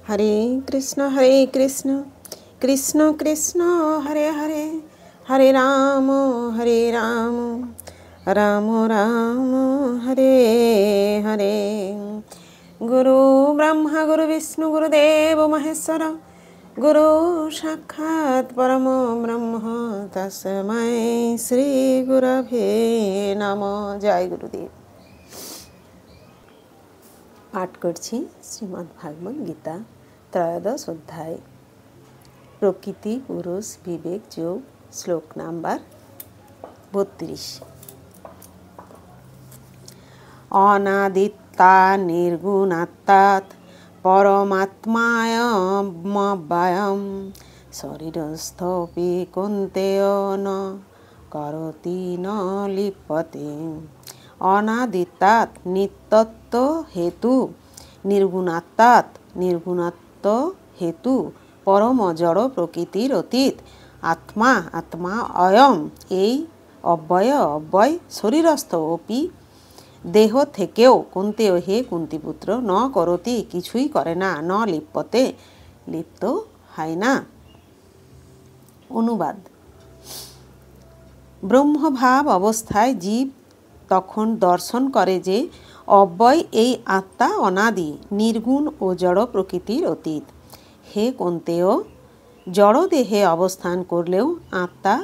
हरे कृष्ण कृष्ण कृष्ण हरे हरे, हरे राम राम राम हरे हरे। गुरु ब्रह्मा गुरु विष्णु गुरुदेव महेश्वर, गुरु साक्षात् परम ब्रह्म तस्मै श्री गुरवे नमः। जय गुरुदेव। पाठ करছি শ্রীমদ্ ভাগবত গীতা ত্রয়োদশ অধ্যায় প্রকৃতি পুরুষ বিবেক যোগ, শ্লোক নাম্বার 32। অনাদিত্বা নির্গুণাত্মাৎ পরমাত্মায়মব্যয়ম শরীরস্থপি কৌন্তেয় ন করতি ন লিপ্যতে। অনাদিত্বাৎ নিত্যত্ব হেতু, নির্গুণাত্মাৎ নির্গুণত্ব হেতু, পরম জড় প্রকৃতির অতীত, আত্মা আত্মা অয়ম এই অব্যয় অব্যয়, শরীরস্থ অপি দেহ থেকেও, কুন্তেয় হে কুন্তিপুত্র, ন করতি কিছুই করে না, ন লিপ্যতে লিপ্ত হয় না। অনুবাদ। ব্রহ্মভাব অবস্থায় জীব তখন দর্শন করে যে অব্যয় এই আত্মা অনাদি, নির্গুণ ও জড় প্রকৃতির অতীত। হে কুন্তেয়, জড় দেহে অবস্থান করলেও আত্মা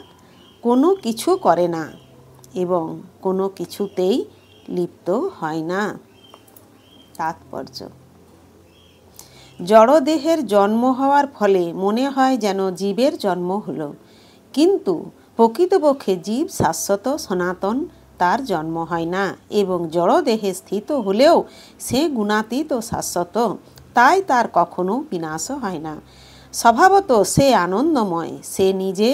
কোনো কিছু করে না এবং কোনো কিছুতেই লিপ্ত হয় না। তাৎপর্য: জড় দেহের জন্ম হওয়ার ফলে মনে হয় যেন জীবের জন্ম হলো, কিন্তু প্রকৃতপক্ষে জীব শাশ্বত সনাতন, তার জন্ম হয় না এবং জড় দেহে স্থিত হলেও সে গুণাতীত ও শাশ্বত, তাই তার কখনো বিনাশ হয় না। স্বভাবত সে আনন্দময়, সে নিজে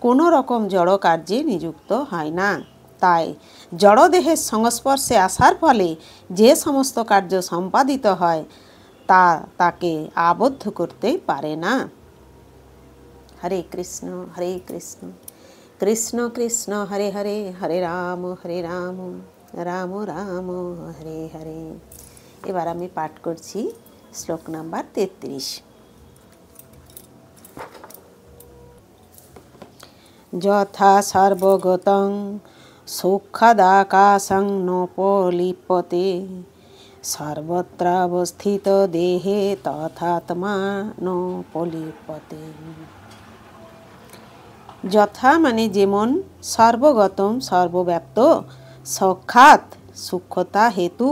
কোনো রকম জড় কার্যে নিযুক্ত হয় না। তাই জড়দেহের সংস্পর্শে আসার ফলে যে সমস্ত কার্য সম্পাদিত হয় তা তাকে আবদ্ধ করতে পারে না। হরে কৃষ্ণ কৃষ্ণ কৃষ্ণ হরে হরে, হরে রাম রাম রাম হরে হরে। এবার আমি পাঠ করছি শ্লোক নাম্বার 33। যথা সর্বগতং সূক্ষ্মদাকাশং নোপলিপ্যতে, সর্বত্রাবস্থিত দেহে তথাত্মা নোপলিপ্যতে। যথা মানে যেমন, সর্বগতম সর্বব্যাপ্ত, সাক্ষাৎ সূক্ষ্মতা হেতু,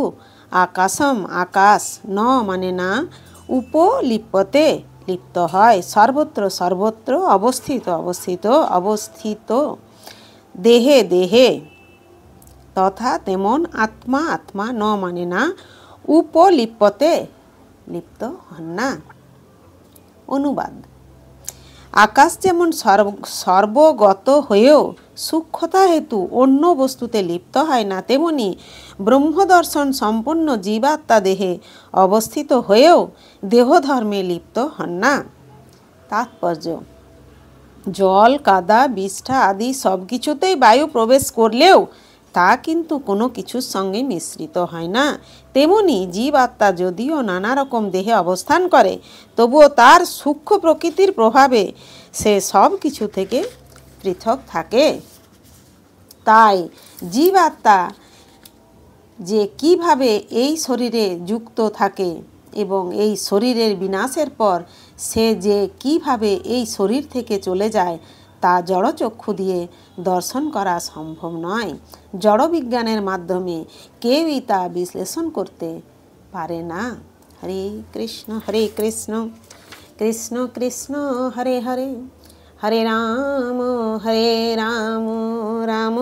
আকাশম আকাশ, ন মানে না, উপলিপ্যতে লিপ্ত হয়, সর্বত্র সর্বত্র, অবস্থিত অবস্থিত, দেহে দেহে, তথা তেমন, আত্মা আত্মা, ন মানে না, উপলিপ্যতে লিপ্ত হন না। অনুবাদ। আকাশ যেমন সর্বগত হয়েও সূক্ষ্মতা হেতু অন্য বস্তুতে লিপ্ত হয় না, তেমনি ব্রহ্মদর্শন সম্পন্ন জীবাত্মা দেহে অবস্থিত হয়েও দেহধর্মে লিপ্ত হন না। তাৎপর্য: জল, কাদা, বিষ্ঠা আদি সব কিছুতেই বায়ু প্রবেশ করলেও তা কিন্তু কোনো কিছুর সঙ্গে মিশ্রিত হয় না। তেমনি জীবাত্মা যদিও নানা রকম দেহে অবস্থান করে, তবুও তার সূক্ষ্ম প্রকৃতির প্রভাবে সে সব কিছু থেকে পৃথক থাকে। তাই জীবাত্মা যে কিভাবে এই শরীরে যুক্ত থাকে এবং এই শরীরের বিনাশের পর সে যে কিভাবে এই শরীর থেকে চলে যায়, তা জড়চক্ষু দিয়ে দর্শন করা সম্ভব নয়। জড়বিজ্ঞানের মাধ্যমে কেউই তা বিশ্লেষণ করতে পারে না। হরে কৃষ্ণ কৃষ্ণ কৃষ্ণ হরে হরে, হরে রাম রাম